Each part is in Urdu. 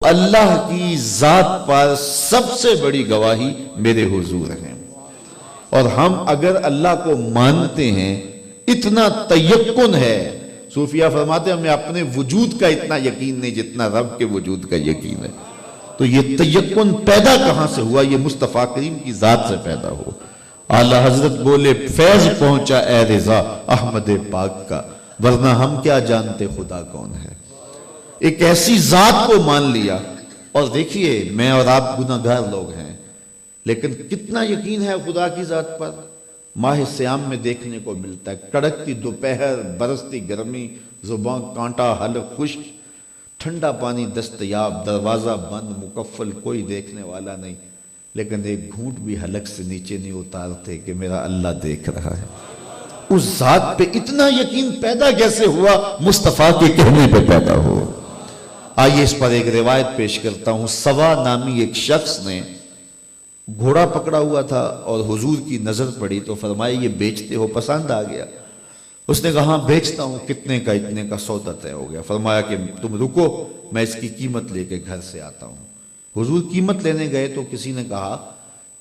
اللہ کی ذات پر سب سے بڑی گواہی میرے حضور ہیں. اور ہم اگر اللہ کو مانتے ہیں، اتنا تیقن ہے. صوفیہ فرماتے ہیں ہمیں اپنے وجود کا اتنا یقین نہیں جتنا رب کے وجود کا یقین ہے. تو یہ تیقن پیدا کہاں سے ہوا؟ یہ مصطفیٰ کریم کی ذات سے پیدا ہوا. اعلیٰ حضرت بولے فیض پہنچا اے رضا احمد پاک کا، ورنہ ہم کیا جانتے خدا کون ہے. ایک ایسی ذات کو مان لیا. اور دیکھیے میں اور آپ گناہگار لوگ ہیں، لیکن کتنا یقین ہے خدا کی ذات پر. ماہ سیام میں دیکھنے کو ملتا ہے، کڑکتی دوپہر، برستی گرمی، زباں کانٹا، حلق خشک، ٹھنڈا پانی دستیاب، دروازہ بند، مکفل، کوئی دیکھنے والا نہیں، لیکن ایک گھونٹ بھی حلق سے نیچے نہیں اتارتے کہ میرا اللہ دیکھ رہا ہے. اس ذات پہ اتنا یقین پیدا کیسے ہوا؟ مصطفیٰ کے کہنے پہ پیدا ہوا. آئیے اس پر ایک روایت پیش کرتا ہوں. سوا نامی ایک شخص نے گھوڑا پکڑا ہوا تھا اور حضور کی نظر پڑی تو فرمایا یہ بیچتے ہو؟ پسند آ گیا. اس نے کہا ہاں بیچتا ہوں. کتنے کا؟ اتنے کا. سودا طے ہو گیا. فرمایا کہ تم رکو، میں اس کی قیمت لے کے گھر سے آتا ہوں. حضور قیمت لینے گئے تو کسی نے کہا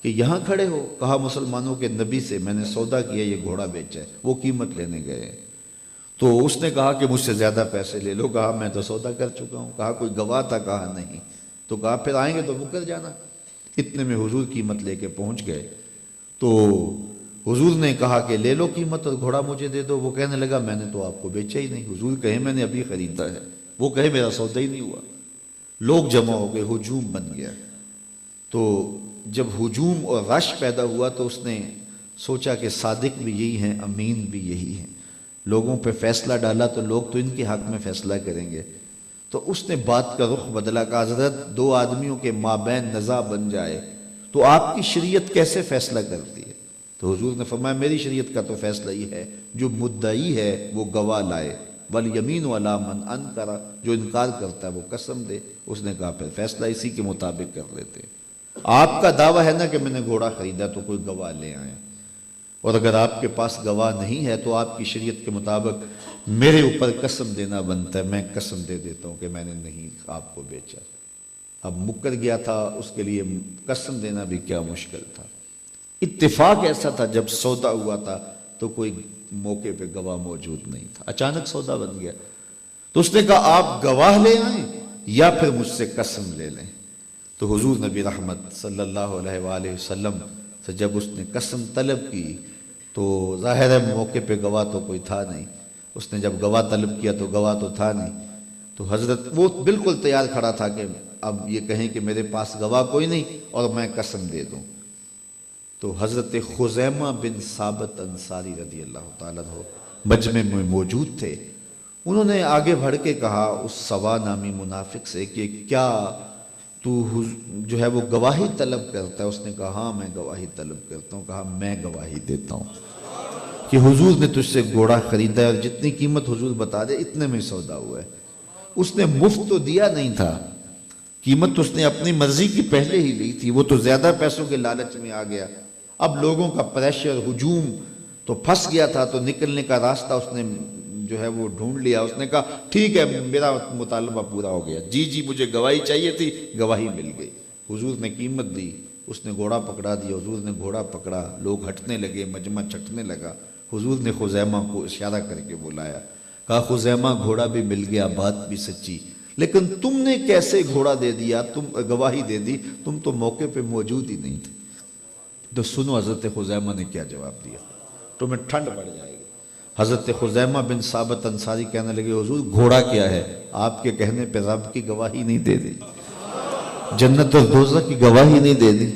کہ یہاں کھڑے ہو. کہا مسلمانوں کے نبی سے میں نے سودا کیا، یہ گھوڑا بیچا ہے. وہ قیمت لینے گئے تو اس نے کہا کہ مجھ سے زیادہ پیسے لے لو. کہا میں تو سودا کر چکا ہوں. کہا کوئی گواہ تھا؟ کہا نہیں. تو کہا پھر آئیں گے تو مکر جانا. اتنے میں حضور قیمت لے کے پہنچ گئے تو حضور نے کہا کہ لے لو قیمت اور گھوڑا مجھے دے دو. وہ کہنے لگا میں نے تو آپ کو بیچا ہی نہیں. حضور کہے میں نے ابھی خریدا ہے. وہ کہے میرا سودا ہی نہیں ہوا. لوگ جمع ہو گئے، ہجوم بن گیا. تو جب ہجوم اور رش پیدا ہوا تو اس نے سوچا کہ صادق بھی یہی ہیں، امین بھی یہی ہیں. لوگوں پہ فیصلہ ڈالا تو لوگ تو ان کے حق میں فیصلہ کریں گے. تو اس نے بات کا رخ بدلا. کہ حضرت دو آدمیوں کے مابین نزاع بن جائے تو آپ کی شریعت کیسے فیصلہ کرتی ہے؟ تو حضور نے فرمایا میری شریعت کا تو فیصلہ یہ ہے جو مدعی ہے وہ گواہ لائے، والیمین علی من انکر، جو انکار کرتا ہے وہ قسم دے. اس نے کہا پھر فیصلہ اسی کے مطابق کر لیتے. آپ کا دعویٰ ہے نا کہ میں نے گھوڑا خریدا تو کوئی گواہ لے آئیں، اور اگر آپ کے پاس گواہ نہیں ہے تو آپ کی شریعت کے مطابق میرے اوپر قسم دینا بنتا ہے. میں قسم دے دیتا ہوں کہ میں نے نہیں آپ کو بیچا. اب مکر گیا تھا، اس کے لیے قسم دینا بھی کیا مشکل تھا. اتفاق ایسا تھا جب سودا ہوا تھا تو کوئی موقع پہ گواہ موجود نہیں تھا. اچانک سودا بن گیا تو اس نے کہا آپ گواہ لے آئیں یا پھر مجھ سے قسم لے لیں. تو حضور نبی رحمت صلی اللہ علیہ وآلہ وسلم سے جب اس نے قسم طلب کی تو ظاہر ہے موقع پہ گواہ تو کوئی تھا نہیں. اس نے جب گواہ طلب کیا تو گواہ تو تھا نہیں. تو حضرت وہ بالکل تیار کھڑا تھا کہ اب یہ کہیں کہ میرے پاس گواہ کوئی نہیں اور میں قسم دے دوں. تو حضرت خزیمہ بن ثابت انصاری رضی اللہ تعالیٰ عنہ مجمع میں موجود تھے. انہوں نے آگے بڑھ کے کہا اس سوا نامی منافق سے کہ کیا تو جو ہے وہ گواہی طلب کرتا ہے؟ اس نے کہا ہاں میں گواہی طلب کرتا ہوں. کہا میں گواہی دیتا ہوں کہ حضور نے تجھ سے گھوڑا خریدا ہے اور جتنی قیمت حضور بتا دے اتنے میں سودا ہوا ہے. اس نے مفت تو دیا نہیں تھا، قیمت اس نے اپنی مرضی کی پہلے ہی لی تھی. وہ تو زیادہ پیسوں کے لالچ میں آ گیا. اب لوگوں کا پریشر، ہجوم تو پھنس گیا تھا تو نکلنے کا راستہ اس نے جو ہے وہ ڈھونڈ لیا. اس نے کہا ٹھیک ہے میرا مطالبہ پورا ہو گیا. جی مجھے گواہی چاہیے تھی، گواہی مل گئی. حضور نے قیمت دی، اس نے گھوڑا پکڑا دیا. حضور نے گھوڑا پکڑا، لوگ ہٹنے لگے، مجمع چھٹنے لگا. حضور نے خزیمہ کو اشارہ کر کے بلایا. کہا خزیمہ گھوڑا بھی مل گیا، بات بھی سچی، لیکن تم نے کیسے گھوڑا دے دیا؟ تم گواہی دے دی، تم تو موقع پہ موجود ہی نہیں تھے. تو سنو حضرت خزیمہ نے کیا جواب دیا، تمہیں ٹھنڈ پڑ جائے گی. حضرت خزیمہ بن ثابت انصاری کہنے لگے حضور گھوڑا کیا ہے؟ آپ کے کہنے پہ رب کی گواہی نہیں دے دی، جنت اور دوزخ کی گواہی نہیں دے دی.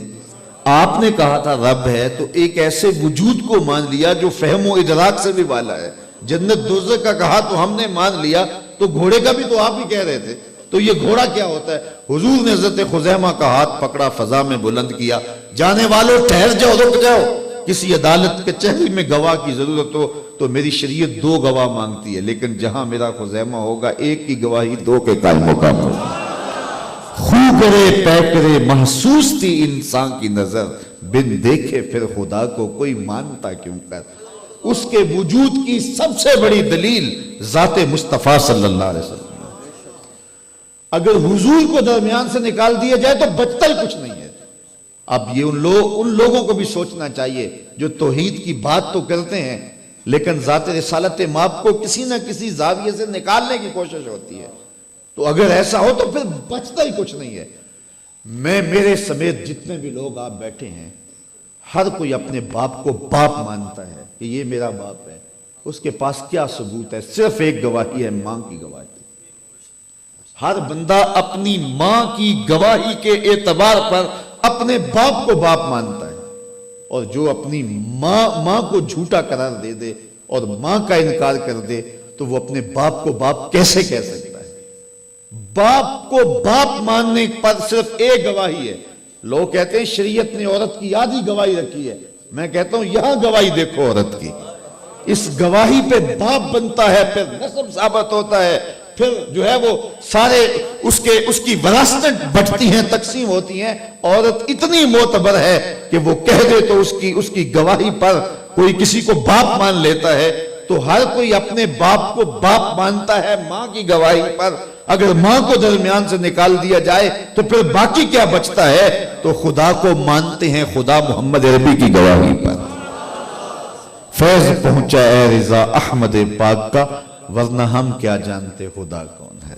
آپ نے کہا تھا رب ہے تو ایک ایسے وجود کو مان لیا جو فہم و ادراک سے بھی والا ہے. جنت دوزخ کا کہا تو ہم نے مان لیا، تو گھوڑے کا بھی تو آپ ہی کہہ رہے تھے. تو یہ گھوڑا کیا ہوتا ہے؟ حضور نے حضرت خزیمہ کا ہاتھ پکڑا، فضا میں بلند کیا. جانے والوں ٹھہر جاؤ، رک جاؤ. کسی عدالت کچہری میں گواہ کی ضرورت ہو تو میری شریعت دو گواہ مانگتی ہے، لیکن جہاں میرا خزیمہ ہوگا ایک کی گواہی دو کے قائم مقام ہوگا. خو کرے پے کرے محسوس تھی انسان کی نظر، بن دیکھے پھر خدا کو کوئی مانتا کیوں کر. اس کے وجود کی سب سے بڑی دلیل ذات مصطفیٰ صلی اللہ علیہ وسلم. اگر حضور کو درمیان سے نکال دیا جائے تو بچتا ہی کچھ نہیں ہے۔ اب یہ ان لوگوں کو بھی سوچنا چاہیے جو توحید کی بات تو کرتے ہیں لیکن ذات رسالت مآب کو کسی نہ کسی زاویے سے نکالنے کی کوشش ہوتی ہے، تو اگر ایسا ہو تو پھر بچتا ہی کچھ نہیں ہے۔ میں میرے سمیت جتنے بھی لوگ آپ بیٹھے ہیں، ہر کوئی اپنے باپ کو باپ مانتا ہے کہ یہ میرا باپ ہے، اس کے پاس کیا ثبوت ہے؟ صرف ایک گواہی ہے، ماں کی گواہی۔ ہر بندہ اپنی ماں کی گواہی کے اعتبار پر اپنے باپ کو باپ مانتا ہے، اور جو اپنی ماں کو جھوٹا قرار دے دے اور ماں کا انکار کر دے تو وہ اپنے باپ کو باپ کیسے کہہ سکتا ہے؟ باپ کو باپ ماننے پر صرف ایک گواہی ہے۔ لوگ کہتے ہیں شریعت نے عورت کی آدھی گواہی رکھی ہے، میں کہتا ہوں یہاں گواہی دیکھو عورت کی، اس گواہی پہ باپ بنتا ہے، پھر نسب ثابت ہوتا ہے، پھر جو ہے وہ سارے اس کی وراثتیں بٹتی ہیں، تقسیم ہوتی ہیں۔ عورت اتنی معتبر ہے کہ وہ کہہ دے تو اس کی گواہی پر کوئی کسی کو باپ مان لیتا ہے، تو ہر کوئی اپنے باپ کو باپ مانتا ہے ماں کی گواہی پر۔ اگر ماں کو درمیان سے نکال دیا جائے تو پھر باقی کیا بچتا ہے؟ تو خدا کو مانتے ہیں خدا محمد عربی کی گواہی پر۔ فیض پہنچا اے رضا احمد پاک کا، ورنہ ہم کیا جانتے خدا کون ہے۔